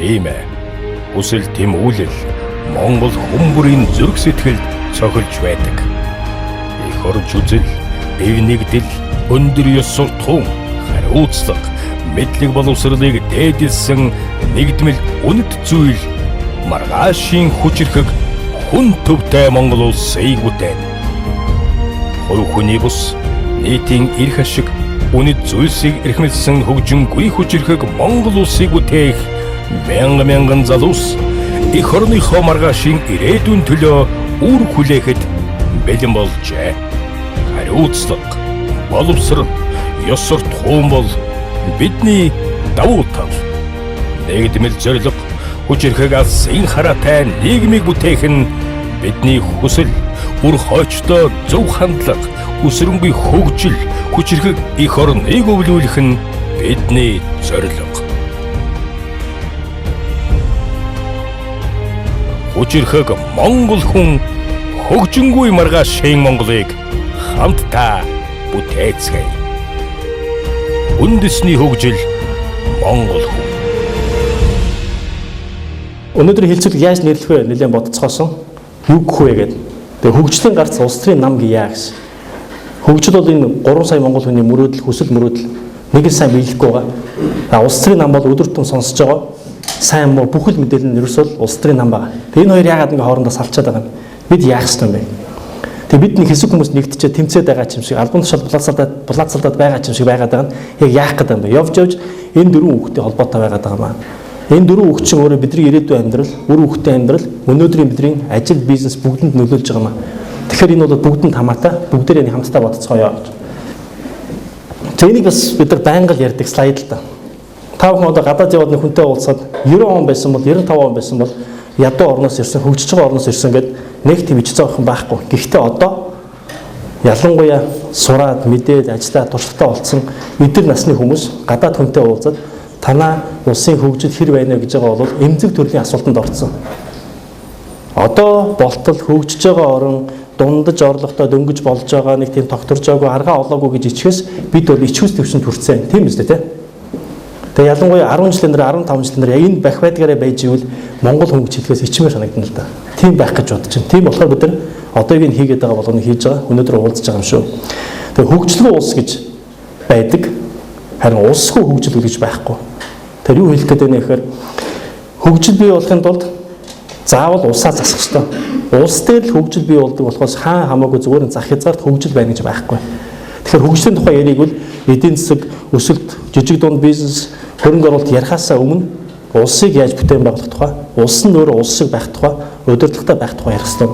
Тийм ээ. Хүсэл тэмүүлэл Монгол хүмүүрийн зүрх сэтгэлд цохилж байдаг. Их орж үзэл, бие нэгдэл, өндөр ёс суртахуун, хариуцлага, мэдлэг боловсролыг дээдэлсэн нэгдмэл үнэт зүйл маргаашийн хүчирхэг хүн төвтэй Монгол улсыг бүтээн. Хувь хүний бус нийтийн эрх ашиг үнэт зүйлсийг эрхэмлсэн хөгжингүй хүчирхэг Монгол улсыг бүтээх мянган залуус эх орныхоо маргаашийн ирээдүйн төлөө үр хүлээхэд бэлэн болжээ. Хариуцлага, боловсрол, ёс суртахуун бол бидний давуу тал. Нэгдмэл зорилго, хүчирхэг алсын хараатай нийгмийг бүтээх нь бидний хүсэл, үр хойчтой зөв хандлага, үсрэнгүй хөгжил, хүчирхэг эх орныг өвлүүлэх нь бидний зорилго. Хүчирхэг Монгол хүн хөгжингүй маргаашийн Монголыг хамтдаа бүтээцгээе. Үндэсний хөгжил Монгол хүн. Өнөөдөр хэлцүүлэг яаж нэрлэх вэ? Нэлээд бодцохоосон. Юу гэх вэ гэдэг. Тэгээ хөгжлийн гарц улс төрийн нам гияа гэсэн. Хөгжил бол энэ 3 сая монгол хүний мөрөөдөл, хүсэл мөрөөдөл нэг сайн биелэхгүй байгаа. Улс төрийн нам бол өдөр тутам сонсож байгаа. Сайн муу бүхэл мэдээлэл нь ерөөсөө улс төрийн нам байгаа. Тэгээ энэ хоёр яагаад ингэ хоорондоо салчаад байгаа юм? Бид яах ёстой юм бэ? Тэгээ бид нэг хэсэг хүмүүс нэгтчээ тэмцээд байгаа юм шиг, албан тушаал булаацалдаад байгаа юм шиг байгаад байгаа нь яг яах гэдэг юм бэ? Явж энэ дөрвөн хүүхдэд холбоотой байгаад байгаа маа. Энэ дөрвөн хүүхд чинь өөрөө бидний ирээдүйн амьдрал, үр хүүхдийн амьдрал, өнөөдрийн бидний ажил, бизнес бүгдэнд нөлөөлж байгаа маа. Тэгэхээр энэ бол бүгдэнд хамаатай, бүгдээрээ хамтдаа бодцгоё. Тэнийг бас бид нар байнга л ярьдаг слайд л да. Та бүхэн одоо гадаад яваад нэг хүнтэй уулзаад 90 он байсан бол 95 он байсан бол ядуу орноос ирсэн, хөгжиж байгаа орноос ирсэн гэд нэг тийм ич зоохон байхгүй. Гэхдээ одоо ялангуяа сураад, мэдээд, ажиллаад, туршлагатай болсон эдгээр насны хүмүүс гадаад хүнтэй уулзаад танаа улсын хөгжил хэр байна гэж байгаа бол эмзэг төрлийн асуултанд орсон. Одоо болтол хөгжиж байгаа орон дундаж орлоготой дөнгөж болж байгаа нэг тийм тогтворж байгаагүй аргаа олоогүй гэж ичхээс бид бол ичхүүс төвшөнд хүрсэн. Тийм үстэй те. Тэгээ ялангуяа 10 жилийн дараа 15 жилийн дараа энэ бах байдгаараа байж ивэл Монгол хүн гэж хэлэхээс ичмээр санагдана л да. Тийм байх гэж бодож байна. Тийм болохоор бид нар одоогийн хийгээд байгаа болгоныг хийж байгаа. Өнөөдөр уулзж байгаа юм шүү. Тэгээ хөгжлөө улс гэж байдаг. Харин улсгүй хөгжил гэж байхгүй. Тэр юу хэлэх гээд байна гэхээр хөгжил бий болохын тулд заавал улсаа засах ёстой. Улс дээр л хөгжил бий болдог болохоос хаан хамаагүй зүгээр зах хязгаарт хөгжил байна гэж байхгүй. Тэгэхээр хөгжлийн тухай яриг бол эдийн засаг, өсөлт, жижиг дунд бизнес, хөрөнгө оруулалт ярихаасаа өмнө улсыг яаж бүтээн байгуулах тухай, улс нь өөрөө улс шиг байх тухай, удирдлагатай байх тухай ярих ёстой.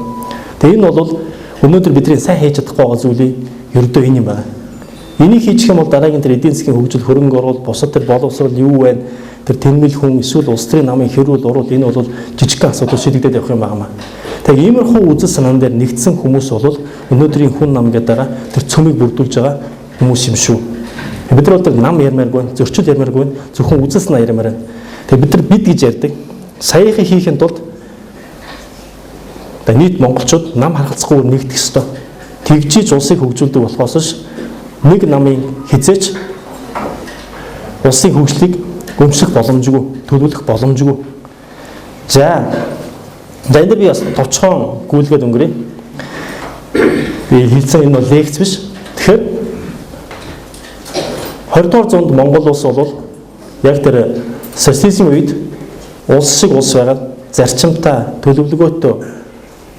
Тэгээ энэ бол өнөөдөр бидний сайн хийж чадахгүй байгаа зүйлийн ердөө энэ юм байна. Энийг хийчих юм бол дараагийн тэр эдийн засгийн хөгжил, хөрөнгө оруулалт, бусад тэр боловсрол юу вэ? Тэр тэнмэл хүн эсвэл улс төрийн намын хэрүүл урууд энэ бол жижигхэн асуудал шийдэгдээд явах юм байна. Тэгээ иймэрхүү үзэл санаан дээр нэгдсэн хүмүүс бол өнөөдрийн хүн нам гэдэг байгаа тэр цөмийг бүрдүүлж байгаа хүмүүс юм шүү. Бид нар бол нам ярмааргүй, зөрчил ярмааргүй, зөвхөн үзэл санаа ярмаар байна. Тэгээ бид нар бид гэж ярьдаг. Саяхан хийхин тулд нийт монголчууд нам харгалзахгүй нэгдэх ёстой. Тэгжиж улсыг хөгжүүлдэг болохоос ш нэг намын хизээч улсын хөгжлийг гомсох боломжгүй, төлөвлөх боломжгүй. За энэ би бас товчхон гүйлгээд өнгөрье. Би хэлсэн энэ бол лекц биш. Тэгэхээр 20 дугаар зуунд Монгол улс бол яг тэр социализм үед улс шиг улс байгаад зарчимтай, төлөвлөгөөтэй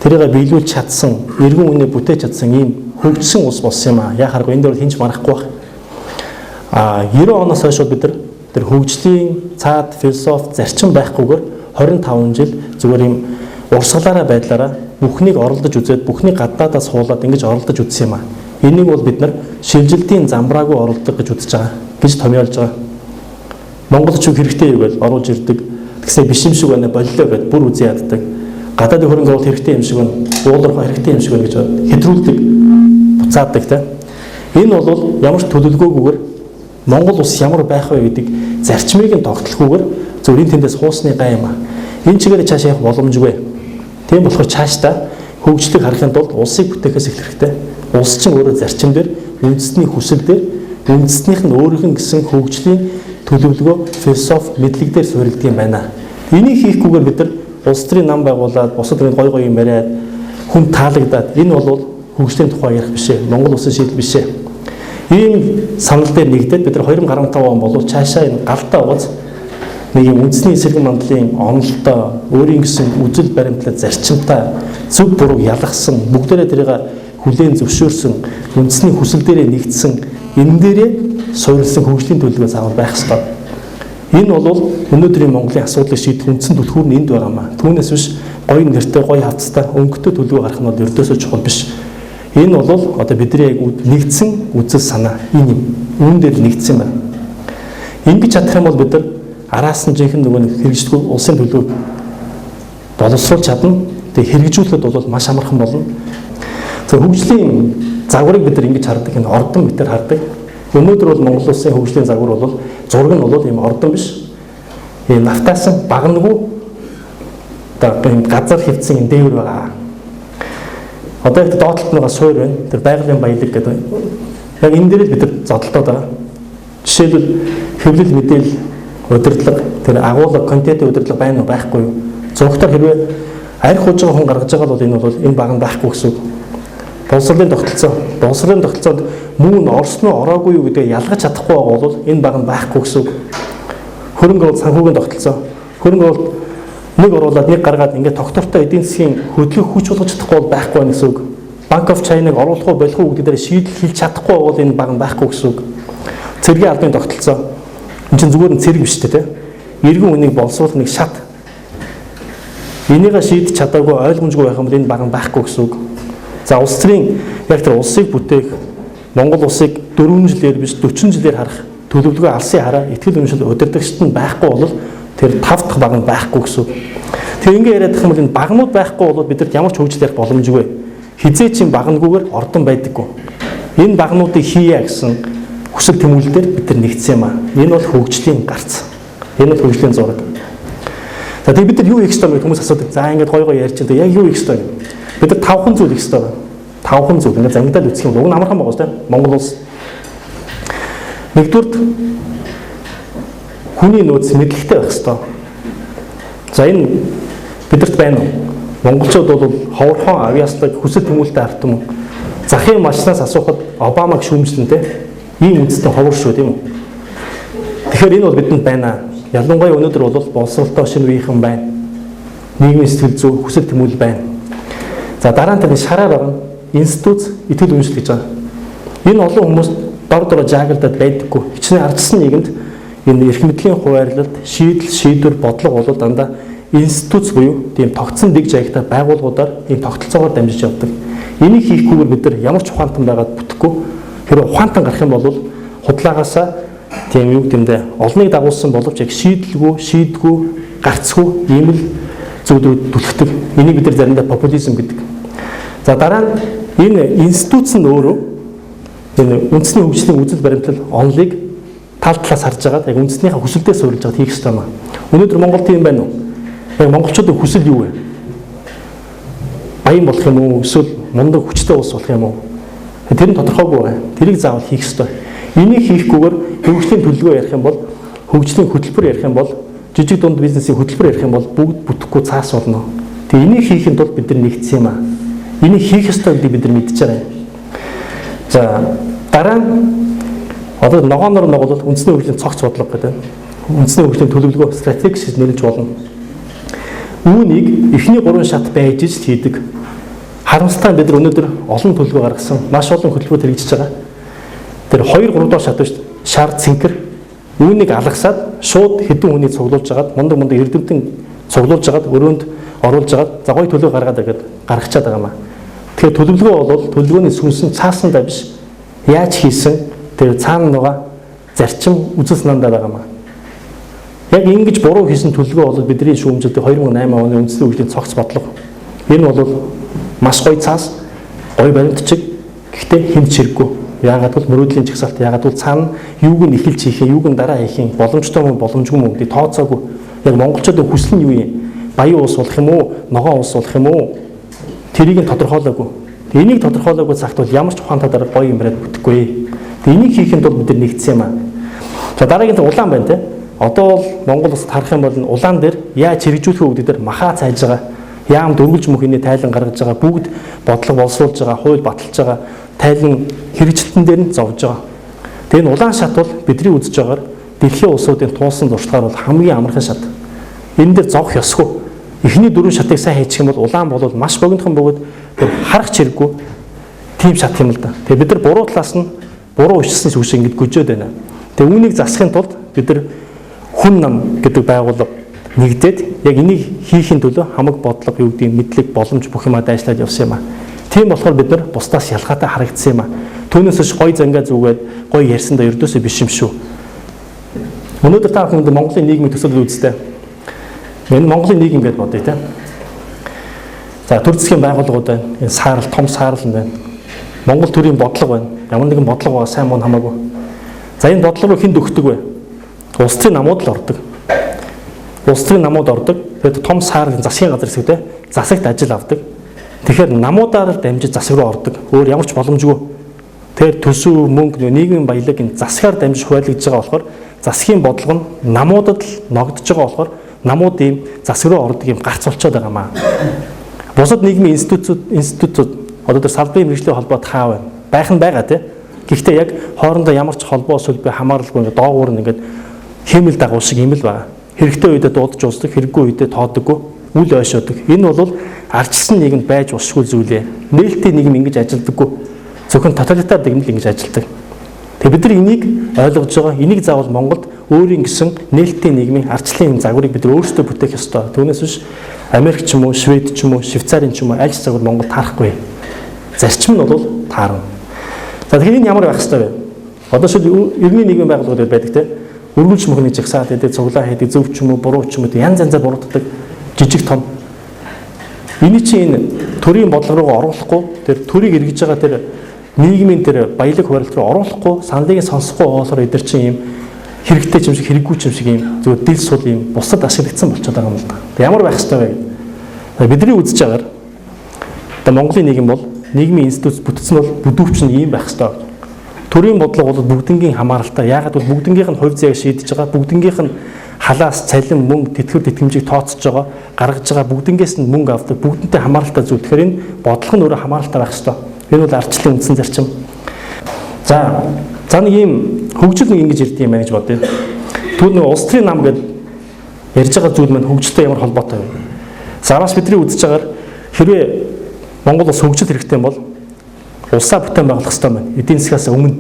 тэрийг биелүүлж чадсан, эргэн үнэ бүтээж чадсан ийм хөгжсөн улс болсон юм аа. Яхааргүй энэ дөр хинч марахгүй байх. 90 оноос хойш бид нар тэр хөгжлийн цаад философи зарчим байхгүйгээр 25 жил зүгээр юм урсгалаараа байдлаараа бүхнийг оролдож үзээд бүхний гадаадаас хуулаад ингэж оролдож үзсэн юм аа. Энийг бол бид нар шилжилтийн замбраагүй оролдог гэж үзэж байгаа гэж томьёолж байгаа. Монголч юу хэрэгтэй юу гэж оруулж ирдэг. Тэгсээ биш юм шиг байна боллоо гэд бүр үзээ яддаг. Гадаадын хөрөнгө оруулалт хэрэгтэй юм шиг байна. Уулуурхай хэрэгтэй юм шиг байна гэж хэтрүүлдэг. Буцаадаг те. Энэ бол ямар ч төлөвлөгөөгүйгээр Монгол улс ямар байх вэ гэдэг зарчмыг нь тогтолохгүйгээр зөвхөн тэндээс хуусны гай юм аа. Энэ чигээр цааш явах боломжгүй. Тийм болохоор цаашдаа хөгжлийг харахын тулд улсыг бүтээхээс эхлэх хэрэгтэй. Улс чинь өөрөө зарчим дээр, үндэсний хүсэл дээр, үндэснийх нь өөрийнх нь гэсэн хөгжлийн төлөвлөгөө, философи, мэдлэг дээр суурилдаг юм байна. Энийг хийхгүйгээр бид нар улс төрийн нам байгуулад, бусад нэг гой юм яриад, хүн таалагдаад энэ бол хөгжлийн тухай ярих биш ээ. Монгол улсын шийдэл биш ээ. Ийм санал дээр нэгдээд бид нар 2015 он болов цаашаа энэ галтаа угаз нэг юм үндэсний эсэргэн мандлын онолтой, өөрийн гэсэн үзэл баримтлал зарчимтай зөв буруу ялгсан, бүгдээрээ тэрийг хүлээн зөвшөөрсөн, үндэсний хүсэл дээрээ нэгдсэн, энэ дээрээ суурилсан хөгжлийн төлөвлөгөө заавал байх ёстой. Энэ бол өнөөдрийн Монголын асуудлыг шийдэх үндсэн түлхүүр нь энд байгаамаа. Түүнээс биш гоё нэртэй, гоё хавцтай, өнгөтэй төлөвлөгөө гарах нь бол ердөөсөө чухал биш. Энэ бол одоо бидний нэгдсэн үзэл санаа энэ юм. Үүн дээр нэгдсэн байна. Ингэж чадах юм бол бид нар араас нь жинхэнэ нөгөө хэрэгжлгүй улсын төлөвлөгөөг боловсруулж чадна. Тэгээ хэрэгжүүлэхэд бол маш амархан болно. За хөгжлийн загварыг бид нар ингэж хардаг, энэ ордон мэтэр хардаг. Өнөөдөр бол Монгол улсын хөгжлийн загвар бол зураг нь бол ийм ордон биш. Энэ нафтаасан багнагүй одоо энэ газар хэвцэн энэ дээвэр байгаа. Одоо их доотлолт нэг суур байна. Тэр байгалийн баялаг гэдэг. Яг энэ дээр л бид нар зодтолтоод байгаа. Жишээлбэл хэвлэл мэдээлэл удирдлага, тэр агуулга, контент удирдлага байна уу байхгүй юу? Зургатаар хэрвээ арх хужиг хүн гаргаж байгаа бол энэ баг нь байхгүй гэсэн үг. Боловсролын тогтолцоонд мөн орсон уу ороогүй юу гэдгээ ялгаж чадахгүй байгаа бол энэ баг нь байхгүй гэсэн үг. Хөрөнгө оруулалт санхүүгийн тогтолцоо. Хөрөнгө оруулалт нэг оруулаад нэг гаргаад ингээд доктортой эдийн засгийн хөдөлгөөг хүч болгож чадахгүй бол байхгүй байна гэсэн үг. Bank of China-г оруулах уу болох уу гэдэг дээр шийдэл хийж чадахгүй бол энэ баг нь байхгүй гэсэн үг. Цэргийн албаны тогтолцоо. Энэ чинь зүгээр нь цэрэг биш дээ. Иргэн үнийг боловсруулах нэг шат. Энийг шийдэж чадаагүй ойлгомжгүй байх юм бол энэ баг нь байхгүй гэсэн үг. За улс төрийн яг тэр улсыг бүтээх Монгол улсыг 4 жилээр биш 40 жилээр харах төлөвлөгөө алсын хараа итгэл үнэмшил удирдагчд нь байхгүй бол тэр 5 дахь баг нь байхгүй гэсэн. Тэр ингээ яриад их юм бол энэ багнууд байхгүй бол бидэрт ямар ч хөгжил ярих боломжгүй. Хизээ чин багнгүйгээр ордон байдаггүй. Энэ багнуудыг хийя гэсэн хүсэл тэмүүлэлээр бид нар нэгдсэн юм аа. Энэ бол хөгжлийн гарц. Энэ бол хөгжлийн зураг. За тэгээд бид нар юу хийх ёстой вэ? Хүмүүс асуудаг. За ингээд гой ярьж байгаа. Яг юу хийх ёстой вэ? Бид нар 5хан зүйл хийх ёстой байна. 5хан зүйл ингээд зангидаад үсэх юм. Уг нь амархан байгаа шүү дээ. Монгол улс. Нэгдүгээр хүний нөөц мэдлэгтэй байх ёстой. За энэ бидэрт байна уу? Монголчууд бол ховорхон авьяаслаг хүсэл тэмүүлэлтэй автом захын малчнаас асуухад Обамаг шүүмжлэнтэй ийм үндэстэй ховор шүү тийм үү? Тэгэхээр энэ бол бидэнд байна. Ялангуяа өнөөдөр бол боловсролтой шинэ үеийнхэн байна. Нийгмийн сэтгэл зүй хүсэл тэмүүлэл байна. За дараа нь тэр шараар орно. Институт итгэл үнэмшил гэж байгаа. Энэ олон хүмүүс дор жаагалдаад байдаггүй. Хичнээн ардсан нийгэмд энэ эрх мэдлийн хуваарлалт, шийдвэр, бодлого бол дандаа институт буюу тийм тогтсон дэг жаягтай байгууллагуудаар ийм тогтолцоогоор дамжиж явдаг. Энийг хийхгүйгээр бид нар ямар ч ухаантан байгаад бүтэхгүй. Хэрэв ухаантан гарах юм бол худлаагаасаа тийм юу гэмдэ олныг дагуулсан боловч яг шийдгүй, гарцгүй ийм л зүйлүүд түлхдэг. Энийг бид нар заримдаа популизм гэдэг. За дараа нь энэ институт нь өөрөө энэ үндэсний хөгжлийн үзэл баримтлал онолыг тал талаас харж байгаа. Яг үндэснийхээ хүсэлдээ суурилж байгаа хийх ёстой юм аа. Өнөөдөр Монголд тийм байна уу? Яг монголчуудын хүсэл юу вэ? Баян болох юм уу? Эсвэл мундаг хүчтэй улс болох юм уу? Тэр нь тодорхойгүй байна. Тэрийг заавал хийх ёстой. Энийг хийхгүйгээр хөгжлийн төлөвлөгөө ярих юм бол, хөгжлийн хөтөлбөр ярих юм бол, жижиг дунд бизнесийн хөтөлбөр ярих юм бол бүгд бүтэхгүй цаас болно. Тэгээ энийг хийхэд бол бид нар нэгдсэн юм аа. Энийг хийх ёстой гэдгийг бид нар мэдж байгаа. За дараа нь одоо ногооноор бол үндэсний хөгжлийн цогц бодлого гэдэг. Үндэсний хөгжлийн төлөвлөгөө стратеги гэж нэрлэж болно. Үүнийг эхний 3 шат байж иж хийдэг. Харамсалтай бид нар өнөөдөр олон төлөвлөгөө гаргасан, маш олон хөтөлбөр хэрэгжиж байгаа. Тэр 2-3 дахь шат биш шар цэнхэр үүнийг алгасаад шууд хэдэн хүний цуглуулж агаад мундаг эрдэмтэн цуглуулж агаад өрөөнд оруулж агаад за гоё төлөв гаргаад ирэхэд гаргачаад байгаа юм аа. Тэгэхээр төлөвлөгөө бол төлөвлөгөөний сүнс нь цаасандаа биш яаж хийсэн тэр цаана байгаа зарчим үзэл санаандаа байгаа юм аа. Яг ингэж буруу хийсэн төлөвлөгөө бол бидний шүүмжилдэг 2008 оны үндэсний хөгжлийн цогц бодлого. Энэ бол маш гоё цаас, гоё баримтчиг гэхдээ хэн чирэггүй. Яагаад бол мөрөөдлийн чагсаалт яагаад бол цаана юуг нь эхэлж хийх юм, юуг нь дараа хийх юм, боломжтой мөн боломжгүй мөн гэдэг тооцоогүй. Яг монголчуудын хүсэл нь юу юм? Баян улс болох юм уу? Ногоон улс болох юм уу? Тэрийг нь тодорхойлоогүй. Энийг тодорхойлоогүй цагт бол ямар ч ухаантай дараа гоё юм бариад бүтэхгүй. Энийг хийхэд бол бид нар нэгдсэн юм аа. За дараагийн улаан байна те. одоо бол Монгол улсад харах юм бол улаан дээр яаж хэрэгжүүлэх үү гэдэг дээр махаа цайж байгаа. Яам дөрвөлж мөхний тайлан гаргаж байгаа, бүгд бодлого боловсруулж байгаа, хууль баталж байгаа, тайлан хэрэгжилтэн дээр нь зовж байгаа. Тэгээ энэ улаан шат бол бидний үзэж байгаагаар дэлхийн улсуудын туулсан туршлагаар бол хамгийн амархан шат. Энэ дээр зовх ёсгүй. Эхний дөрвөн шатыг сайн хийчих юм бол улаан бол маш богинохон бөгөөд харах чирэггүй тийм шат юм л да. Тэгээ бид нар буруу талаас нь буруу уучсан зүгш ингэж гүжөөд байна. Тэгээ үүнийг засахын тулд бид нар хүн нам гэдэг байгууллага нэгдээд яг энийг хийхин төлөө хамаг бодлого юу гэдэг мэдлэг боломж бүх юмаа дайшлаад явсан юм а. Тийм болохоор бид нар бусдаас ялгаатай харагдсан юм а. Түүнээс ч гой зангаа зүгээд гой ярьсандаа ердөөсөө биш юм шүү. Өнөөдөр та бүхэнд Монголын нийгмийн төсөл үзтээ. Энэ Монголын нийгэм гэдээ бодъё те. За төр засгийн байгууллагууд байна. Энэ саарл том саарл байна. Монгол төрийн бодлого байна. Ямар нэгэн бодлого байгаа сайн муу хамаагүй. За энэ бодлого руу хэн дөхдөг вэ? Улс төрийн намууд л ордог. Улс төрийн намууд ордог. Тэгээд том саарл засгийн газар хэсэгтэй засагт ажил авдаг. Тэгэхээр намуудаар л дамжиж засаг руу ордог. Өөр ямар ч боломжгүй. Тэгэхээр төсөв мөнгө нийгмийн баялаг энэ засгаар дамжиж хуваалгаж байгаа болохоор засгийн бодлого нь намуудад л ногдож байгаа болохоор намууд ийм засаг руу ордог юм гарц болчиход байгаа маа. Бусад нийгмийн институтууд одоо тэр салбарын мэргэжлийн холбоод хаа байна? Байх нь байгаа тий. Гэхдээ яг хоорондоо ямар ч холбоо сүлбэ хамааралгүй ингээд доогуур нь ингээд хэмэл дагуул шиг юм л байгаа. Хэрэгтэй үедээ дуудаж уусдаг, хэрэггүй үедээ тоодоггүй, үл ойшоодог. Энэ бол ардчилсан нийгэмд байж усгүй зүйлээ. Нээлттэй нийгэм ингэж ажилдаггүй. Зөвхөн тоталитар нийгэм л ингэж ажилдаг. Тэгээ бид нар энийг ойлгож байгаа. Энийг заавал Монголд өөрийн гэсэн нээлттэй нийгмийн ардчлалын загварыг бид өөрсдөө бүтээх ёстой. Түүнээс биш Америк ч юм уу, Швед ч юм уу, Швейцарын ч юм уу аль ч загвар Монгол таарахгүй. Зарчим нь бол таарна. За тэгэхээр энэ ямар байх ёстой вэ? Одоо шил иргэний нийгмийн байгууллагууд байдаг те. Өргөлж мөхний жагсаал гэдэг цуглаа хийдэг зөв ч юм уу, буруу ч юм уу янз янзаар буруутдаг жижиг том. Эний чинь энэ төрийн бодлого руу оруулахгүй, тэр төрийг эргэж байгаа тэр нийгмийн тэр баялаг хуваалт руу оруулахгүй, саналыг сонсохгүй болохоор эдгээр чинь юм хэрэгтэй юм шиг хэрэггүй юм шиг юм зөв дил сул юм бусад ашиглагдсан болчиход байгаа юм л да. Ямар байх ёстой вэ? Бидний үзэж байгаагаар одоо Монголын нийгэм бол нийгмийн институт бүтцэн бол бүдүүвч нь ийм байх ёстой. Төрийн бодлого бол бүгднгийн хамааралтай. Яагаад бол бүгднгийнх нь хувь заяаг шийдэж байгаа, бүгднгийнх нь халаас цалин мөнгө тэтгэр тэтгэмжийг тооцож байгаа, гаргаж байгаа, бүгднгээс нь мөнгө авдаг, бүгднтэй хамааралтай зүйл. Тэгэхээр энэ бодлого нь өөрөө хамааралтай байх ёстой. Энэ бол ардчлалын үндсэн зарчим. За нэг ийм хөгжил нэг ингэж ирдэг юм байна гэж бодъё. Түүний улс төрийн нам гэдэг ярьж байгаа зүйл маань хөгжилтэй ямар холбоотой вэ? Зараас бидний үзэж байгаагаар хэрвээ Монгол улс хөгжил хэрэгтэй юм бол улсаа бүтээн байгуулах хэрэгтэй байна. Эдийн засгаас өмнө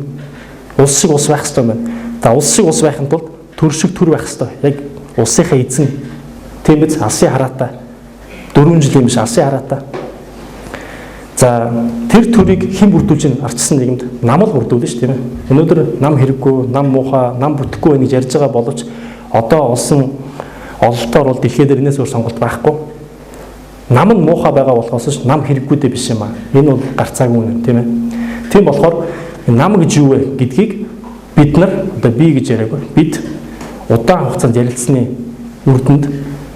улс шиг улс байх хэрэгтэй байна. За улс шиг улс байхын тулд төр шиг төр байх хэрэгтэй. Яг улсынхаа эзэн тийм биз алсын хараатай. 4 жилийн биш алсын хараатай. За тэр төрийг хэн бүрдүүлж ин ардчсан нийгэмд нам л бүрдүүлнэ шүү тийм ээ. Өнөөдөр нам хэрэггүй, нам муухай, нам бүтэхгүй байх гэж ярьж байгаа боловч одоо олсон ололтоор бол дэлхийд энэс өөр сонголт байхгүй. Нам нь муухай байгаа болохоос нам хэрэггүй дээ биш юм аа. Энэ бол гарцаагүй юм тийм ээ. Тийм болохоор нам гэж юу вэ гэдгийг бид нар одоо би гэж яриаггүй. Бид удаан хугацаанд ярилцсны үр дүнд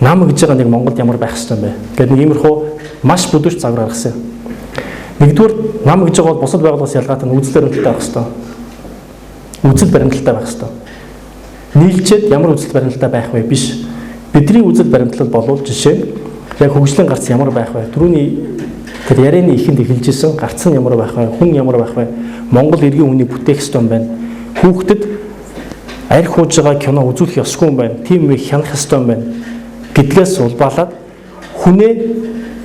нам гэж байгаа нэг Монголд ямар байх ёстой юм бэ? Гэт нэг иймэрхүү маш бүдүүрч загвар гаргасан. Нэгдүгээр нам гэж байгаа бол бусад байгууллагаас ялгаатай үзэл баримталтай байх ёстой. Үзэл баримталтай байх ёстой. Нийлчээд ямар үзэл баримталтай байх вэ? Биш. Бидний үзэл баримтлал болвол жишээ нь яг хөгжлийн гарц ямар байх вэ? Түрүүний тэр ярианы ихэнд эхэлжсэн гарц нь ямар байх вэ? Хүн ямар байх вэ? Монгол иргэн хүнийг бүтээх ёстой юм байна. Хүүхдэд арх хууж байгаа кино үзүүлэх ёсгүй юм байна. Тийм их хянах ёстой юм байна. Гэдлээс улбаалаад хүнээ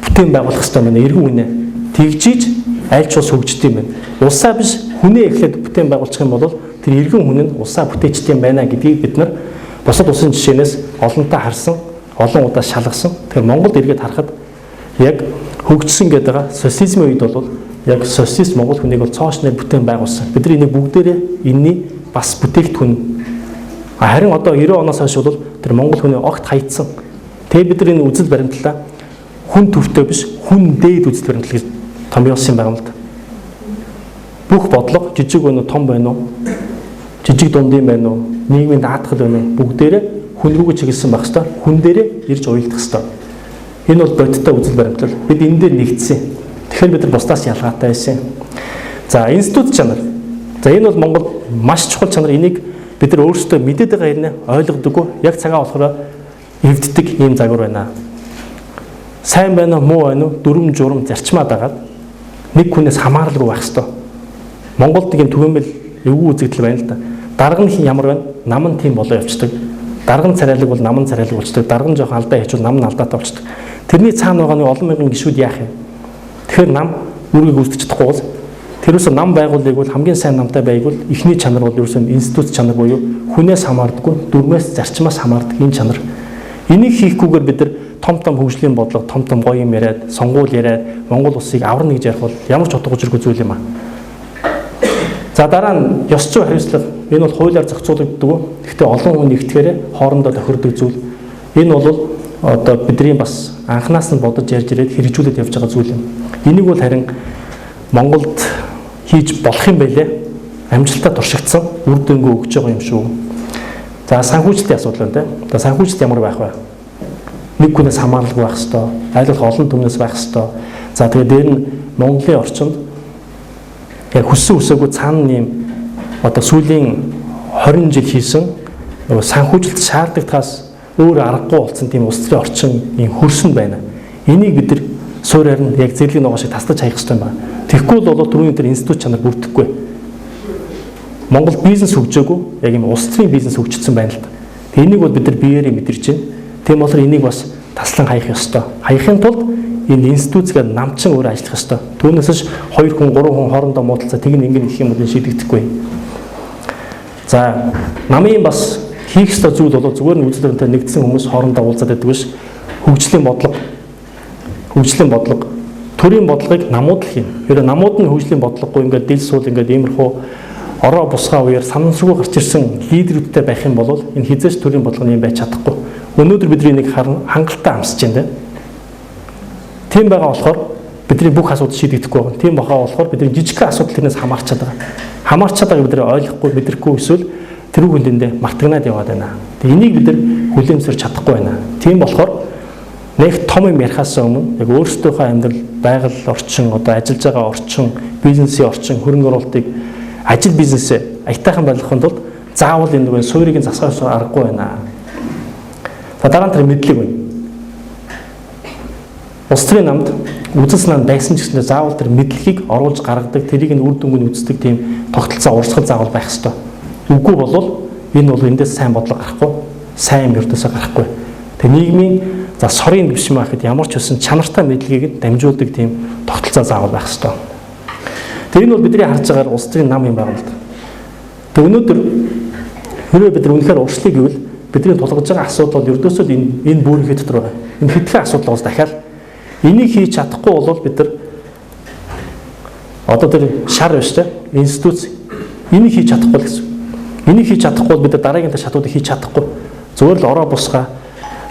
бүтээн байгуулах ёстой юм байна. Иргэн хүнээ тэгжиж аль ч ус хөгждөг юм байна. Улсаа биш хүнээ эхлээд бүтээн байгуулчих юм бол тэр иргэн хүн нь улсаа бүтээчтэй юм байна гэдгийг бид нар бусад улсын жишээнээс олонтаа харсан, олон удаа шалгасан. Тэгэхээр Монголд эргээд харахад яг хөгжсөн гэдэг социализмын үед бол яг социалист Монгол хүнийг бол цоошноор бүтээн байгуулсан. Бид нар энийг бүгдээрээ энэний бас бүтээгдэхүүн. Харин одоо 90 оноос хойш бол тэр Монгол хүний огт хаягдсан. Тэгээ бид нар энэ үзэл баримтлалаа хүн төвтэй биш хүн дээд үзэл баримтлал гэж томьёолсон юм байна л да. Бүх бодлого жижиг байна уу, том байна уу? Жижиг дундын байна уу? Нийгмийн даатгал байна уу? Бүгдээрээ хүн рүүгээ чиглэсэн байх хэвээр хүн дээрээ ирж уйлдах хэвээр. Энэ бол бодиттой үзэл баримтлал. Бид энэ дээр нэгдсэн. Тэгэхээр бид нар бусдаас ялгаатай байсан. За институт чанар. За энэ бол Монгол маш чухал чанар. Энийг бид нар өөрсдөө мэдээд байгаа юм ойлгодоггүй яг цагаа болохоор эвддэг ийм загвар байна. Сайн байна уу муу байна уу дүрм журм зарчмаа дагаад нэг хүнээс хамааралгүй байх ёстой. Монголд ийм түгээмэл эвгүй үзэгдэл байна л да. Дарга нь ямар байна? Нам нь тийм болоо явцдаг. Дарга нь царайлаг бол нам нь царайлаг болчдаг. Дарга нь жоохон алдаа хийчихвэл нам нь алдаатай болчдаг. Тэрний цаана байгаа нэг олон мянган гишүүд яах юм? Тэгэхээр нам үргийг үүсгэж чадахгүй бол тэрөөс нам байгуулыг бол хамгийн сайн намтай байгуул эхний чанар бол ерөөсөн институт чанар буюу хүнээс хамаардаггүй дүрмээс зарчмаас хамаардаг энэ чанар. Энийг хийхгүйгээр бид нар том хөгжлийн бодлого, том гоё юм яриад, сонгуул яриад Монгол улсыг аварна гэж ярих бол ямар ч утга учиргүй зүйл юм аа. За дараа нь ёс зүйн хариуцлага. Энэ бол хуулиар зохицуулагддаг. Гэхдээ олон хүн нэгтгэхээр хоорондоо тохирдог зүйл. Энэ бол одоо бидний бас анханаас нь бодож ярьж ирээд хэрэгжүүлээд явж байгаа зүйл юм. Энийг бол харин Монголд хийж болох юм байлээ. Амжилтаа туршигдсан үр дүнгээ өгч байгаа юм шүү. За санхүүжилтийн асуудал байна те. Одоо санхүүжилт ямар байх вэ? Нэг хүнээс хамааралгүй байх ёстой. Аль болох олон түмнээс байх ёстой. За тэгээд дээр нь Монголын орчинд яг хүссэн үсээгүй цаана нэм одоо сүүлийн 20 жил хийсэн нөгөө санхүүжилт шаардлагатаас өөр аргагүй болсон тийм улс төрийн орчин ийм хөрсөн байна. Энийг бид нар суурьаар нь яг зэрлэг ногоо шиг таслаж хаях хэрэгтэй байна. Тэгэхгүй бол түрүүний тэр институт чанар бүрдэхгүй. Монгол бизнес хөгжөөгүй яг ийм улс төрийн бизнес хөгжсөн байна л да. Энийг бол бид нар биеэрээ мэдэрч байна. Тийм болохоор энийг бас таслан хаях ёстой. Хаяхын тулд энэ институцгээд намчин өөр ажиллах ёстой. Түүнээс 2 хүн 3 хүн хоорондоо муудалцаа тэгин ингэн их юм бол шийдэгдэхгүй. За намын бас хийх ёстой зүйл бол зүгээр нь үзлэрэнтэй нэгдсэн хүмүүс хоорондоо уулзаад байдаг биш. Хөгжлийн бодлого төрийн бодлогыг намууд л хийнэ. Хэрэв намууд нь хөгжлийн бодлогогүй ингээд дил суул ингээд иймэрхүү ороо бусгаа үеэр санамсаргүй гарч ирсэн лидерүүдтэй байх юм бол энэ хизээч төрийн бодлого юм байж чадахгүй. Өнөөдөр бидний нэг хангалттай амсаж байна. Тийм байгаа болохоор бидний бүх асуудал шийдэгдэхгүй байна. Тийм байгаа болохоор бидний жижиг асуудал тэрнээс хамаарч байгаа. Хамаарч байгааг бид ойлгохгүй, мэдрэхгүй эсвэл тэр хүндээ мартагнаад яваад байна. Тэгээ энийг бид хүлээмжсэрч чадахгүй байна. Тийм болохоор нэг том юм ярихаас өмнө яг өөрсдийнхөө амьдрал, байгаль орчин, одоо ажиллаж байгаа орчин, бизнесийн орчин, хөрөнгө оруулалтыг ажил бизнесээ аятайхан байлгахын тулд заавал энэ нэг суурийг засгах аргагүй байна. За дараа нь тэр мэдлэг байна. Улс төрийн намд үзэл санаанд байсан ч гэсэн заавал тэр мэдлэгийг оруулж гаргадаг, тэрийг нь үр дүнг нь үздэг тийм тогтолцоо урсгал заавал байх ёстой. Үгүй бол энэ бол эндээс сайн бодлого гарахгүй, сайн юм ердөөсөө гарахгүй. Тэгээ нийгмийн за сорын дэвшмээ гэхэд ямар ч байсан чанартай мэдлэгийг дамжуулдаг тийм тогтолцоо заавал байх ёстой. Тэгээ энэ бол бидний харж байгаа улс төрийн нам юм байна л да. Тэгээ өнөөдөр хэрвээ бид үнэхээр урьдчилан гэвэл бидний тулгаж байгаа асуудал бол ердөөсөө энэ бүрийнхээ дотор байгаа. Энэ хэдхэн асуудал бас дахиад энийг хийж чадахгүй бол бид нар одоо тэр шар биш те институт энийг хийж чадахгүй л гэсэн. Энийг хийж чадахгүй бол бид нар дараагийн шатуудыг хийж чадахгүй. Зөвөр л ороо бусгаа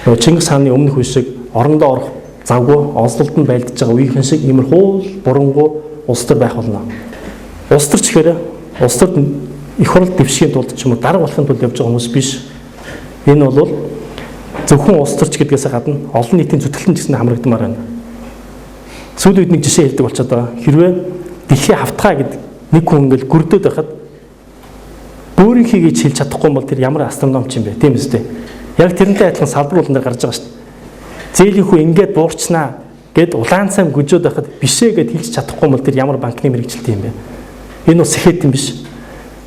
Чингис хааны өмнөх үе шиг орондоо орох завгүй онцлолд нь байлдаж байгаа үеийнхэн шиг иймэрхүү бурангуй улс төр байх болно. Улс төр ч гэхээр улс төрд их хурл дэвшгийн тулд ч юм уу дарга болохын тулд явж байгаа хүмүүс биш. Энэ бол зөвхөн улс төрч гэдгээс гадна олон нийтийн зүтгэлэн гэсэн хамрагдмаар байна. Сүүлийн үед нэг жишээ хэлдэг болчиход байгаа. Хэрвээ дэлхийн хавтгай гэдэг нэг хүн ингээл гүрдөөд байхад бөөрийн хийгээд хэлж чадахгүй бол тэр ямар астрономч юм бэ? Тийм үстэй. Яг тэрнтэй адилхан салбар уулан дээр гарч байгаа шүү дээ. Зээлийн хүн ингээд буурчнаа гэд улаан цайм гүжөөд байхад бишээ гэд хэлж чадахгүй бол тэр ямар банкны мэрэгчлэлт юм бэ? Энэ бас сэхэтэн биш.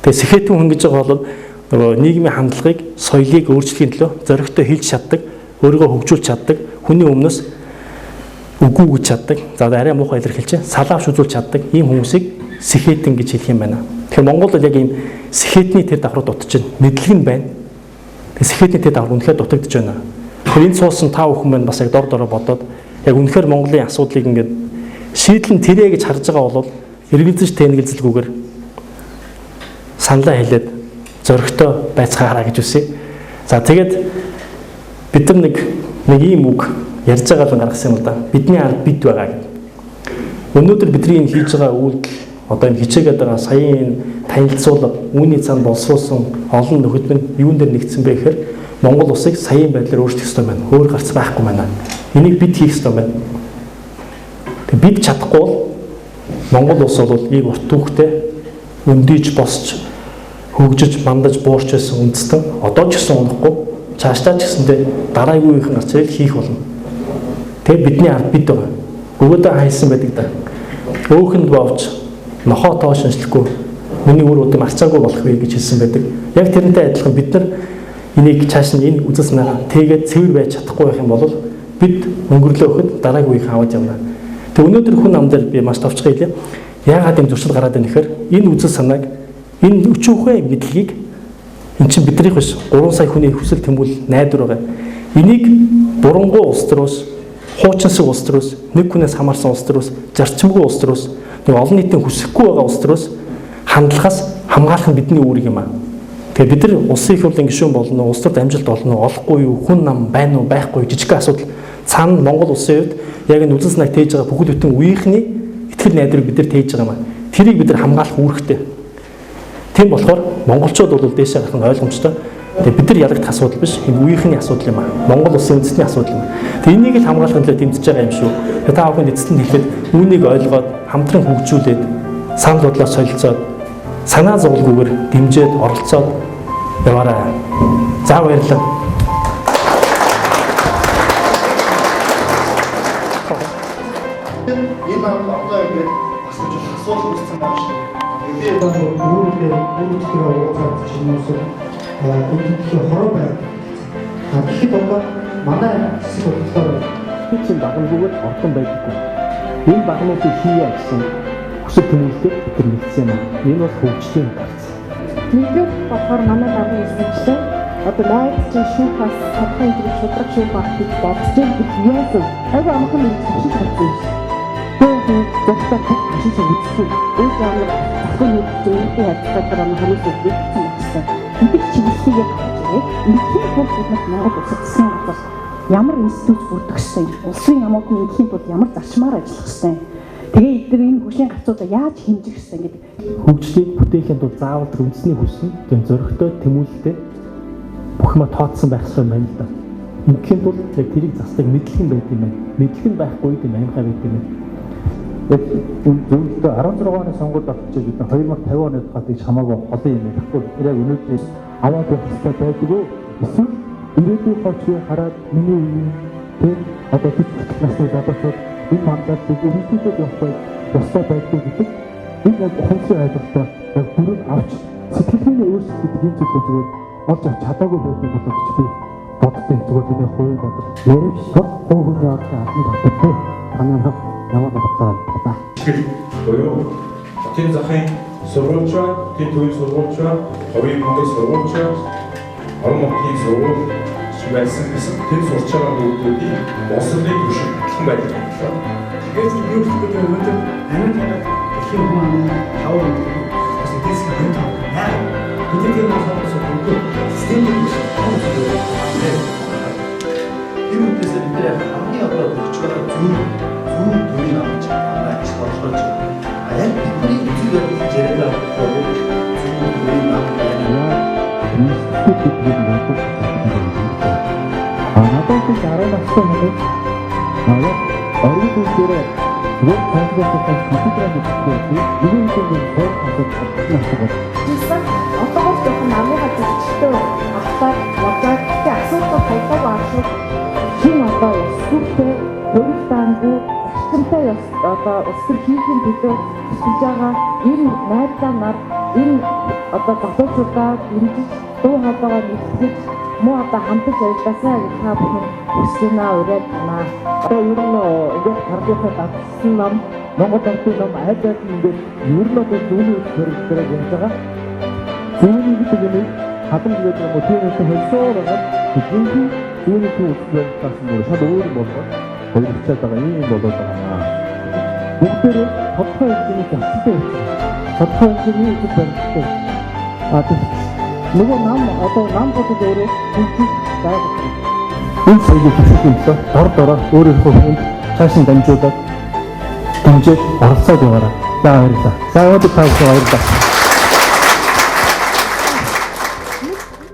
Тэгээ сэхэтэн хүн гэж байгаа бол нөгөө нийгмийн хандлагыг, соёлыг өөрчлөхийн төлөө зоригтой хэлж чаддаг, өөрийгөө хөгжүүлж чаддаг, хүний өмнөөс үгүй гэж чаддаг. За арай муухай илэрхийлж салаавч үзүүлж чаддаг ийм хүмүүсийг сэхэтэн гэж хэлэх юм байна. Тэгэхээр Монгол бол яг ийм сэхэтний тэр давхар дутж байна. Мэдлэг нь байна. Тэгээ сэхэтний тэр давхар үнэхээр дутагдж байна. Тэгэхээр энэ суусан тав хүн маань бас яг дор дороо бодоод яг үнэхээр Монголын асуудлыг ингээд шийдлэн тэрэ гэж харж байгаа бол эргэлзэж тэнэгэлзэлгүйгээр саналаа хэлээд зоригтой байцгаараа гэж үсэ. За тэгээд бид нар нэг ийм үг ярьж байгаа л гаргасан юм л да. Бидний ард бид байгаа гэдэг. Өнөөдөр бидний энэ хийж байгаа үйлдэл одоо энэ хичээгээд байгаа саяын танилцуулга үүний цаана боловсруулсан олон нөхөд минь юун дээр нэгдсэн бэ гэхээр Монгол улсыг саяын байдлаар өөрчлөх ёстой байна. Өөр гарц байхгүй байна. Энийг бид хийх ёстой байна. Тэг бид чадахгүй бол Монгол улс бол ийм урт түүхтэй өндийж босч хөгжиж, мандаж, буурч байсан үндэстэн одоо ч гэсэн унахгүй, цаашдаа ч гэсэндээ дараагийн үеийнхэн гарч ирэл хийх болно. Тэгээ бидний ард бид байгаа. Өгөөдөө хайсан байдаг да. Өөхөнд бовч нохоо тоо шинжлэхгүй миний үр удам арцаагүй болох вэ гэж хэлсэн байдаг. Яг тэрнтэй адилхан бид нар энийг цааш нь энэ үзэл санаагаа тэгээд цэвэр байж чадахгүй байх юм бол бид өнгөрлөө өгөхөд дараагийн үеийг аваад явна. Тэг өнөөдөр хүн ам дээр би маш товчхон хэлье. Яагаад юм зуршил гараад байна гэхээр энэ үзэл санааг энэ өчүүхэн мэдлэгийг эн чинь биднийх биш 3 сая хүний хүсэл тэмүүлэл найдвар байгаа. Энийг бурангуй улс төрөөс, хуучинсаг улс төрөөс, нэг хүнээс хамаарсан улс төрөөс, зарчимгүй улс төрөөс, нэг олон нийтийн хүсэхгүй байгаа улс төрөөс хандлагаас хамгаалах нь бидний үүрэг юм аа. Тэгээ бид нар улсын их хурлын гишүүн болно, улс төрд амжилт олно, олохгүй юу, хүн нам байна уу, байхгүй жижиг асуудал цаана Монгол улсын хувьд яг энэ үзэл санааг тээж байгаа бүхэл бүтэн үеийнхний итгэл найдварыг бид нар тээж байгаа юм аа. Тэрийг бид нар хамгаалах үүрэгтэй. Тийм болохоор монголчууд бол дээшээ гарах нь ойлгомжтой. Тэгээ бид нар ялагдах асуудал биш, энэ үеийнхний асуудал юм аа. Монгол улсын үндэсний асуудал юм. Тэгээ энийг л хамгаалахын төлөө тэмцэж байгаа юм шүү. Тэгээ та бүхэн эцэст нь хэлэхэд үүнийг ойлгоод хамтран хөгжүүлээд санал бодлоо солилцоод санаа зовлгүйгээр дэмжиж оролцоод яваарай. За баярлалаа. Энэ одоо ингээд бас нэг асуудал үүссэн байна шүү дээ. Би одоо өөрөөр уулзаад чинээс энэ хороо байна. Тэгэхэд одоо манай хэсэг болохоор чинь багнуугаар орхон байдаггүй. Энэ багнуудыг хийя гэсэн хүсэл тэмүүлэлээр бид нэгдсэн юм. Энэ бол хөгжлийн гарц. Нэгдүгээр болохоор манай багын эсвэлчлээ одоо найз чинь шүүх бас тодорхой хэмжээний шудраг шүүх байх гэж бодож байгаа юм. Айгүй амархан нэг зүйл болсон юм. Тэгээд зөвхөн хийж үзсэн. Өөр ямар ахын нэг зүйлтэй хацдаг юм хүмүүс үлдсэн гэсэн. Бид чиглэлийг харж байгаа. Эндхийн тул бид Монгол улсадсан бол ямар институт бүрдгэсэн, улсын намуудын эндхийн тул ямар зарчмаар ажиллах ёстой. Тэгээ эдгээр энэ хүслийн гарцуудаа яаж хэмжих ёстой гэдэг. Хөгжлийг бүтээхийн тулд заавал үндэсний хүсэл, тийм зөрөгтэй тэмүүлэлтэй бүх юм тооцсон байх хэрэгтэй байна л да. Эндхийн тулд яг тэрийг застдаг мэдлэг байт юм байна. Мэдлэг нь байхгүй юм аимхай байт юм байна. Яг зөвхөн 16 оны сонгуульд авчиж бид 2050 оны тухайд гэж хамаагүй холын юм байхгүй. Тэр яг өнөөдөр аваад байх хэрэгтэй байдгүй. Эсвэл ирээдүйн хойчийг хараад миний үеийн тэр одоо бид насны залуучууд энэ мандатыг өргөжлүүлээд явах ёстой байдгүй гэдэг энэ яг хонцлог ойлголтоо яг бүрэн авч сэтгэлгээний өөрчлөлт гэдэг энэ зүйлээ зүгээр олж авч чадаагүй байдаг болов гэж би боддог. Зүгээр миний хувийн бодол. Ярив шот хуугийн орчин алны татдаг. Танаа ямар бодлоо байна. Тэгэл буюу хотын захын сургуульчаа, хотын төвийн сургуульчаа, хувийн мөнгөний сургуульчаа, орон нутгийн сургууль байсан гэсэн тэр сурч байгаа хүмүүсийн боловсролын түвшин бүхэн байдаг юм байна. тэгээд юу гэдэг вэ? Өнөөдөр Америкаар их юм байна. Таван бас эдээс хэн таван. Бид тийм асуудал бүгд системийн энэ үдээс бид хамгийн одоо өгч байгаа зүүн төвийн амж амаач болохоор яг бидний үзэл бодол яриад байгаа зүүн төвийн амж Надад дараа настай нэг орон дээр яг конкретულად компьютерээр нэг юм хасаад Жишээ отогоос жоохон намайга зөвчтэй ахтаа бодоод тэг асуудал хайдаг аашгүй хин одоо сүртэй өөртөө ахтантай одоо өсвөр хийхин төлөө хийж байгаа энэ найдаа нар энэ одоо залуучуудаа дэмжиж дуу хоолойгоо нэгтгэж муу одоо хамтаж ажилласаа гэж та бүхэн хүсэнаа ураад байна. Одоо ер нь ингээд харгуухай татсан нам Монгол ардын нам айдаад ингээд ер нь одоо зүүнний хөрөлтөөр явж байгаа. Зүүнний гэдэг нь хадам гэдэг юм уу тиймээс хөлсөөр байгаа. Зүүнний төлөвлөлт тасан нь шал өөр болоод хоёрчаад байгаа юм болоод байгаа. Бүгдээр тодорхой хэмжээний засалтай байна. Тодорхой хэмжээний зүйл байна. Нөгөө нам одоо нам гэдэг өөрөө үнцийг зайлшгүй. Энэ соёлыг хэсэгтээ дор өөрийнхөө хүнд цааш нь дамжуулаад дэмжиж оролцоод яваарай. За баярлалаа. За өнөөдөр та бүхэн баярлалаа.